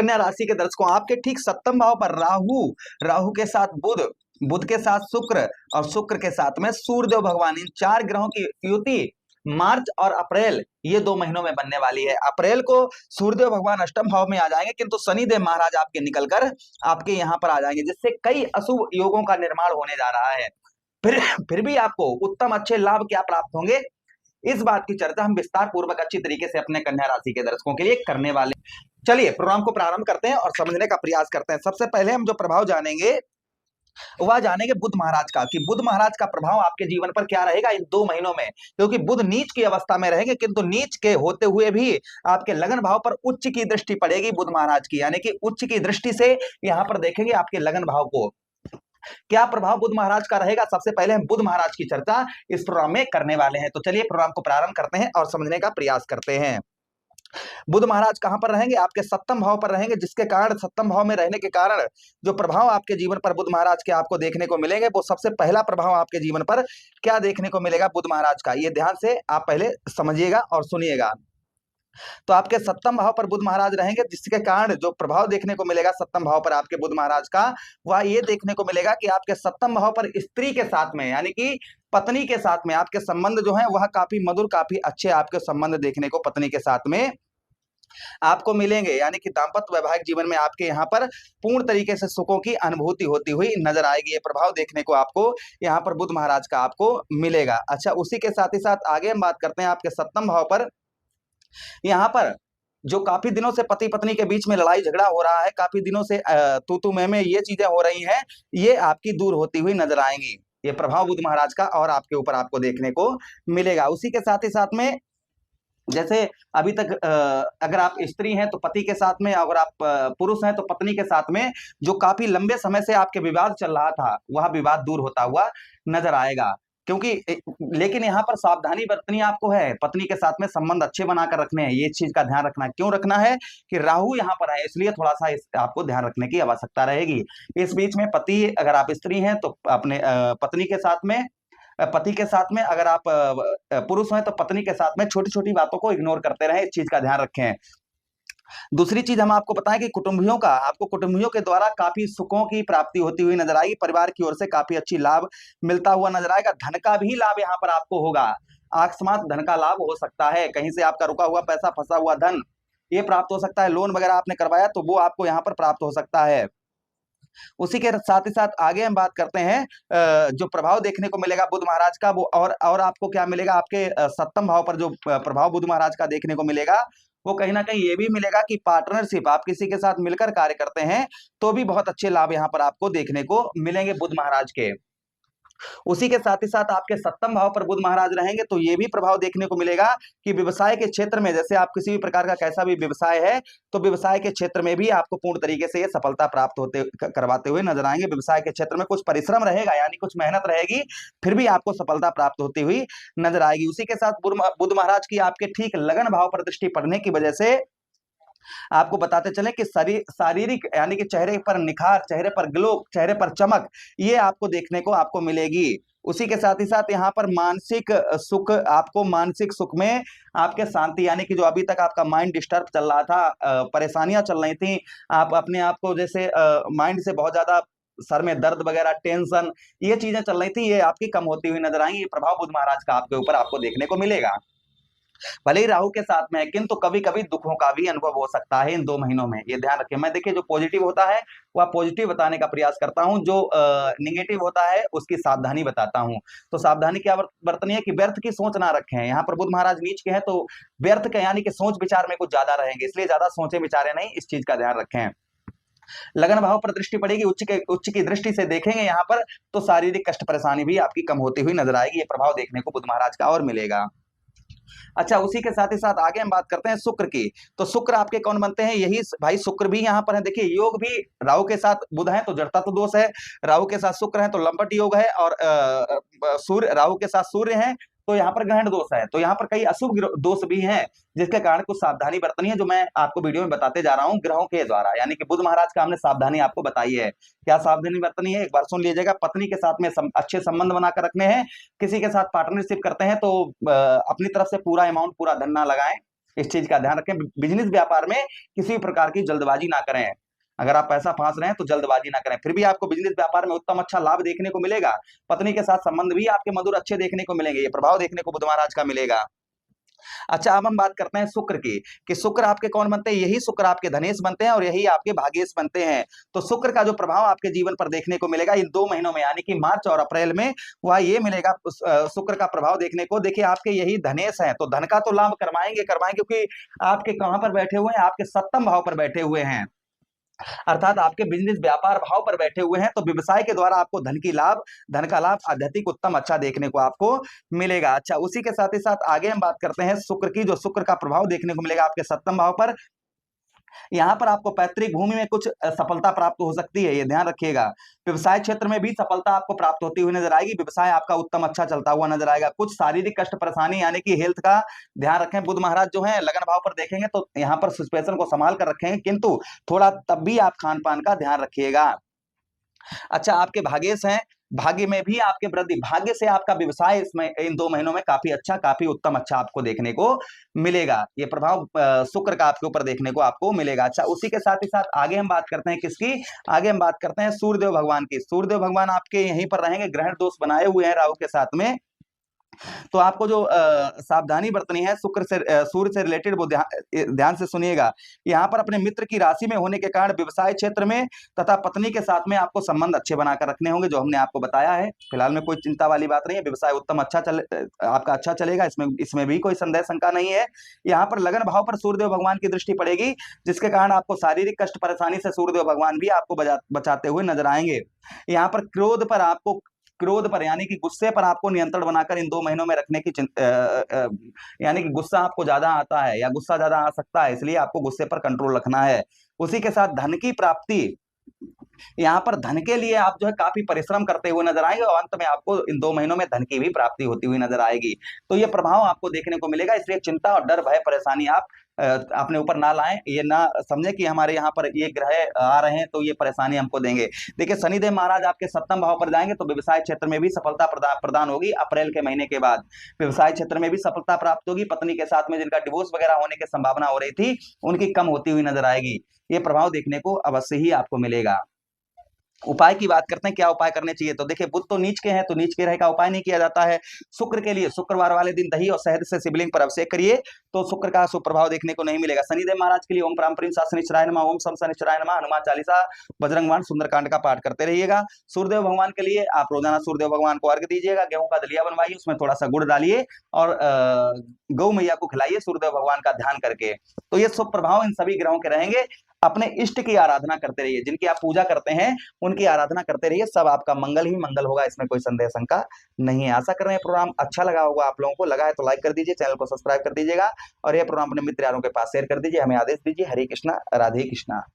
कन्या राशि के दर्शकों, आपके ठीक सप्तम भाव पर राहु, राहु के साथ बुध, बुध के साथ शुक्र और शुक्र के साथ में सूर्यदेव भगवान, इन चार ग्रहों की युति मार्च और अप्रैल, ये 2 महीनों में बनने वाली है। अप्रैल को सूर्यदेव भगवान अष्टम भाव में आ जाएंगे, किंतु शनिदेव महाराज आपके निकलकर आपके यहाँ पर आ जाएंगे, जिससे कई अशुभ योगों का निर्माण होने जा रहा है। फिर भी आपको उत्तम अच्छे लाभ क्या प्राप्त होंगे, इस बात की चर्चा हम विस्तार पूर्वक अच्छी तरीके से अपने कन्या राशि के दर्शकों के लिए करने वाले। चलिए प्रोग्राम को प्रारंभ करते हैं और समझने का प्रयास करते हैं। सबसे पहले हम जो प्रभाव जानेंगे वह जानेंगे बुध महाराज का, कि बुध महाराज का प्रभाव आपके जीवन पर क्या रहेगा इन 2 महीनों में, क्योंकि बुध नीच की अवस्था में रहेंगे, किंतु नीच के होते हुए भी आपके लगन भाव पर उच्च की दृष्टि पड़ेगी बुध महाराज की, यानी कि उच्च की दृष्टि से यहाँ पर देखेंगे आपके लगन भाव को। क्या प्रभाव बुध महाराज का रहेगा, सबसे पहले हम बुध महाराज की चर्चा इस प्रोग्राम में करने वाले हैं। तो चलिए प्रोग्राम को प्रारंभ करते हैं और समझने का प्रयास करते हैं। बुध महाराज कहां पर रहेंगे, आपके सप्तम भाव पर रहेंगे, जिसके कारण सप्तम भाव में रहने के कारण जो प्रभाव आपके जीवन पर बुध महाराज के आपको देखने को मिलेंगे, वो सबसे पहला प्रभाव आपके जीवन पर क्या देखने को मिलेगा बुध महाराज का, ये ध्यान से आप पहले समझिएगा और सुनिएगा। तो आपके सप्तम भाव पर बुध महाराज रहेंगे, जिसके कारण जो प्रभाव देखने को मिलेगा सप्तम भाव पर आपके बुध महाराज का, वह ये देखने को मिलेगा कि आपके सप्तम भाव पर स्त्री के साथ में, यानी कि पत्नी के साथ में आपके संबंध जो है वह काफी मधुर, काफी अच्छे आपके संबंध देखने को पत्नी के साथ में आपको मिलेंगे, यानी कि दाम्पत्य वैवाहिक जीवन में आपके यहाँ पर पूर्ण तरीके से सुखों की अनुभूति होती हुई नजर आएगी। ये प्रभाव देखने को आपको यहाँ पर बुध महाराज का आपको मिलेगा। अच्छा, उसी के साथ ही साथ आगे हम बात करते हैं आपके सप्तम भाव पर, यहाँ पर जो काफी दिनों से पति पत्नी के बीच में लड़ाई झगड़ा हो रहा है, काफी दिनों से तू तू मैं ये चीजें हो रही हैं, ये आपकी दूर होती हुई नजर आएंगी। ये प्रभाव बुध महाराज का और आपके ऊपर आपको देखने को मिलेगा। उसी के साथ ही साथ में जैसे अभी तक अगर आप स्त्री हैं तो पति के साथ में, अगर आप पुरुष हैं तो पत्नी के साथ में जो काफी लंबे समय से आपके विवाद चल रहा था, वह विवाद दूर होता हुआ नजर आएगा। क्योंकि लेकिन यहाँ पर सावधानी बरतनी आपको है, पत्नी के साथ में संबंध अच्छे बनाकर रखने हैं, ये चीज का ध्यान रखना है। क्यों रखना है कि राहु यहाँ पर है, इसलिए थोड़ा सा आपको ध्यान रखने की आवश्यकता रहेगी। इस बीच में पति, अगर आप स्त्री हैं तो अपने पत्नी के साथ में, पति के साथ में, अगर आप पुरुष हैं तो पत्नी के साथ में छोटी छोटी बातों को इग्नोर करते रहें, इस चीज का ध्यान रखें। दूसरी चीज हम आपको बताएं कि कुटुंबियों का, आपको कुटुंबियों के द्वारा काफी सुखों की प्राप्ति होती हुई नजर आएगी, परिवार की ओर से काफी अच्छी लाभ मिलता हुआ नजर आएगा। धन का भी लाभ यहाँ पर आपको होगा, अकस्मात धन का लाभ हो सकता है, कहीं से आपका रुका हुआ पैसा, फंसा हुआ धन ये प्राप्त हो सकता है, लोन वगैरह आपने करवाया तो वो आपको यहाँ पर प्राप्त हो सकता है। उसी के साथ ही साथ आगे हम बात करते हैं जो प्रभाव देखने को मिलेगा बुध महाराज का, वो और आपको क्या मिलेगा, आपके सप्तम भाव पर जो प्रभाव बुध महाराज का देखने को मिलेगा, वो कहीं ना कहीं ये भी मिलेगा कि पार्टनरशिप, आप किसी के साथ मिलकर कार्य करते हैं तो भी बहुत अच्छे लाभ यहाँ पर आपको देखने को मिलेंगे बुध महाराज के। उसी के साथ ही साथ आपके सप्तम भाव पर बुध महाराज रहेंगे तो ये भी प्रभाव देखने को मिलेगा कि व्यवसाय के क्षेत्र में, जैसे आप किसी भी प्रकार का कैसा भी व्यवसाय है तो व्यवसाय के क्षेत्र में भी आपको पूर्ण तरीके से ये सफलता प्राप्त होते करवाते हुए नजर आएंगे। व्यवसाय के क्षेत्र में कुछ परिश्रम रहेगा, यानी कुछ मेहनत रहेगी, फिर भी आपको सफलता प्राप्त होती हुई नजर आएगी। उसी के साथ बुध महाराज की आपके ठीक लगन भाव पर दृष्टि पड़ने की वजह से आपको बताते चले कि शारीरिक, यानी कि चेहरे पर निखार, चेहरे पर ग्लो, चेहरे पर चमक, ये आपको देखने को आपको मिलेगी। उसी के साथ ही साथ यहाँ पर मानसिक सुख, आपको मानसिक सुख में आपके शांति, यानी कि जो अभी तक आपका माइंड डिस्टर्ब चल रहा था, परेशानियां चल रही थी, आप अपने आप को जैसे माइंड से बहुत ज्यादा सर में दर्द वगैरह, टेंशन, ये चीजें चल रही थी, ये आपकी कम होती हुई नजर आएंगी। ये प्रभाव बुध महाराज का आपके ऊपर आपको देखने को मिलेगा। भले ही राहु के साथ में है, किंतु कभी कभी दुखों का भी अनुभव हो सकता है इन 2 महीनों में, ये ध्यान रखें। मैं देखिए जो पॉजिटिव होता है वह पॉजिटिव बताने का प्रयास करता हूं, जो निगेटिव होता है उसकी सावधानी बताता हूं। तो सावधानी क्या बरतनी है कि व्यर्थ की सोच ना रखें। यहाँ पर बुध महाराज नीच के हैं तो व्यर्थ के, यानी कि सोच विचार में कुछ ज्यादा रहेंगे, इसलिए ज्यादा सोचे विचारे नहीं, इस चीज का ध्यान रखें। लगन भाव पर दृष्टि पड़ेगी, उच्च की दृष्टि से देखेंगे यहाँ पर तो शारीरिक कष्ट परेशानी भी आपकी कम होती हुई नजर आएगी। ये प्रभाव देखने को बुध महाराज का और मिलेगा। अच्छा, उसी के साथ ही साथ आगे हम बात करते हैं शुक्र की। तो शुक्र आपके कौन बनते हैं, यही भाई शुक्र भी यहाँ पर है। देखिए योग भी राहु के साथ बुध है तो जड़ता तो दोष है, राहु के साथ शुक्र है तो लंपट योग है, और सूर्य, राहु के साथ सूर्य है तो यहाँ पर ग्रहण दोष है। तो यहाँ पर कई अशुभ दोष भी हैं, जिसके कारण कुछ सावधानी बरतनी है, जो मैं आपको वीडियो में बताते जा रहा हूँ ग्रहों के द्वारा। यानी कि बुध महाराज का हमने सावधानी आपको बताई है। क्या सावधानी बरतनी है, एक बार सुन लीजिएगा। पत्नी के साथ में अच्छे संबंध बनाकर रखने हैं, किसी के साथ पार्टनरशिप करते हैं तो अपनी तरफ से पूरा अमाउंट, पूरा धन ना लगाएं, इस चीज का ध्यान रखें। बिजनेस व्यापार में किसी भी प्रकार की जल्दबाजी ना करें। अगर आप पैसा फांस रहे हैं तो जल्दबाजी ना करें। फिर भी आपको बिजनेस व्यापार में उत्तम अच्छा लाभ देखने को मिलेगा। पत्नी के साथ संबंध भी आपके मधुर अच्छे देखने को मिलेंगे। ये प्रभाव देखने को बुध महाराज का मिलेगा। अच्छा, अब हम बात करते हैं शुक्र की, कि शुक्र आपके कौन बनते हैं? यही शुक्र आपके धनेश बनते हैं और यही आपके भाग्येश बनते हैं। तो शुक्र का जो प्रभाव आपके जीवन पर देखने को मिलेगा इन 2 महीनों में, यानी कि मार्च और अप्रैल में, वह ये मिलेगा शुक्र का प्रभाव देखने को। देखिए, आपके यही धनेश है, तो धन का तो लाभ करवाएंगे करवाएंगे, क्योंकि आपके कहां पर बैठे हुए हैं? आपके सप्तम भाव पर बैठे हुए हैं, अर्थात आपके बिजनेस व्यापार भाव पर बैठे हुए हैं। तो व्यवसाय के द्वारा आपको धन का लाभ आध्यात्मिक उत्तम अच्छा देखने को आपको मिलेगा। अच्छा, उसी के साथ ही साथ आगे हम बात करते हैं शुक्र की, जो शुक्र का प्रभाव देखने को मिलेगा आपके सप्तम भाव पर। यहाँ पर आपको पैतृक भूमि में कुछ सफलता प्राप्त हो सकती है, ये ध्यान रखिएगा। व्यवसाय क्षेत्र में भी सफलता आपको प्राप्त होती हुई नजर आएगी। व्यवसाय आपका उत्तम अच्छा चलता हुआ नजर आएगा। कुछ शारीरिक कष्ट परेशानी यानी कि हेल्थ का ध्यान रखें। बुध महाराज जो है लगन भाव पर देखेंगे तो यहाँ पर सिचुएशन को संभाल कर रखेंगे, किंतु थोड़ा तब भी आप खान पान का ध्यान रखिएगा। अच्छा, आपके भाग्येश हैं, भाग्य में भी आपके वृद्धि, भाग्य से आपका व्यवसाय इसमें इन 2 महीनों में काफी अच्छा, काफी उत्तम अच्छा आपको देखने को मिलेगा। ये प्रभाव शुक्र का आपके ऊपर देखने को आपको मिलेगा। अच्छा, उसी के साथ ही साथ आगे हम बात करते हैं किसकी? आगे हम बात करते हैं सूर्यदेव भगवान की। सूर्यदेव भगवान आपके यहीं पर रहेंगे, ग्रहण दोष बनाए हुए हैं राहु के साथ में। तो आपको जो सावधानी बरतनी है शुक्र से सूर्य से रिलेटेड, वो ध्यान से सुनिएगा। यहाँ पर अपने मित्र की राशि में होने के कारण व्यवसाय क्षेत्र में तथा पत्नी के साथ में आपको संबंध अच्छे बनाकर रखने होंगे, जो हमने आपको बताया है। फिलहाल में कोई चिंता वाली बात नहीं है, व्यवसाय उत्तम अच्छा आपका अच्छा चलेगा, इसमें इसमें भी कोई संदेह शंका नहीं है। यहाँ पर लगन भाव पर सूर्यदेव भगवान की दृष्टि पड़ेगी, जिसके कारण आपको शारीरिक कष्ट परेशानी से सूर्यदेव भगवान भी आपको बचाते हुए नजर आएंगे। यहाँ पर क्रोध पर यानी कि गुस्से पर आपको नियंत्रण बनाकर इन 2 महीनों में रखने की यानी कि गुस्सा आपको ज्यादा आता है या गुस्सा ज्यादा आ सकता है, इसलिए आपको गुस्से पर कंट्रोल रखना है। उसी के साथ धन की प्राप्ति, यहाँ पर धन के लिए आप जो है काफी परिश्रम करते हुए नजर आएंगे और अंत में आपको इन 2 महीनों में धन की भी प्राप्ति होती हुई नजर आएगी। तो ये प्रभाव आपको देखने को मिलेगा, इसलिए चिंता और डर भय परेशानी आप अपने ऊपर ना लाएं। ये ना समझे कि हमारे यहाँ पर ये ग्रह आ रहे हैं तो ये परेशानी हमको देंगे। देखिए, शनिदेव महाराज आपके सप्तम भाव पर जाएंगे तो व्यवसाय क्षेत्र में भी सफलता प्रदान होगी। अप्रैल के महीने के बाद व्यवसाय क्षेत्र में भी सफलता प्राप्त होगी। पत्नी के साथ में जिनका डिवोर्स वगैरह होने की संभावना हो रही थी, उनकी कम होती हुई नजर आएगी। ये प्रभाव देखने को अवश्य ही आपको मिलेगा। उपाय की बात करते हैं, क्या उपाय करने चाहिए? तो देखिए, बुध तो नीच के हैं, तो नीच के ग्रह का उपाय नहीं किया जाता है। शुक्र के लिए शुक्रवार वाले दिन दही और शहद से शिवलिंग पर अभिषेक करिए, तो शुक्र का सुप्रभाव देखने को नहीं मिलेगा। शनिदेव महाराज के लिए ओम प्राम प्रीम शनिश्चराय नमः, ओम सम शनिश्चराय नमः, हनुमान चालीसा, बजरंगबाण, सुंदरकांड का पाठ करते रहिएगा। सूर्यदेव भगवान के लिए आप रोजाना सूर्यदेव भगवान को अर्घ्य दीजिएगा। गेहूं का दलिया बनवाइए, उसमें थोड़ा सा गुड़ डालिए और गौ मैया को खिलाइए सूर्यदेव भगवान का ध्यान करके। तो ये शुभ प्रभाव इन सभी ग्रहों के रहेंगे। अपने इष्ट की आराधना करते रहिए, जिनकी आप पूजा करते हैं उनकी आराधना करते रहिए, सब आपका मंगल ही मंगल होगा, इसमें कोई संदेह शंका नहीं है। आशा कर रहे हैं प्रोग्राम अच्छा लगा होगा आप लोगों को। लगा है तो लाइक कर दीजिए, चैनल को सब्सक्राइब कर दीजिएगा और यह प्रोग्राम अपने मित्र यारों के पास शेयर कर दीजिए। हमें आदेश दीजिए। हरे कृष्णा, राधे कृष्णा।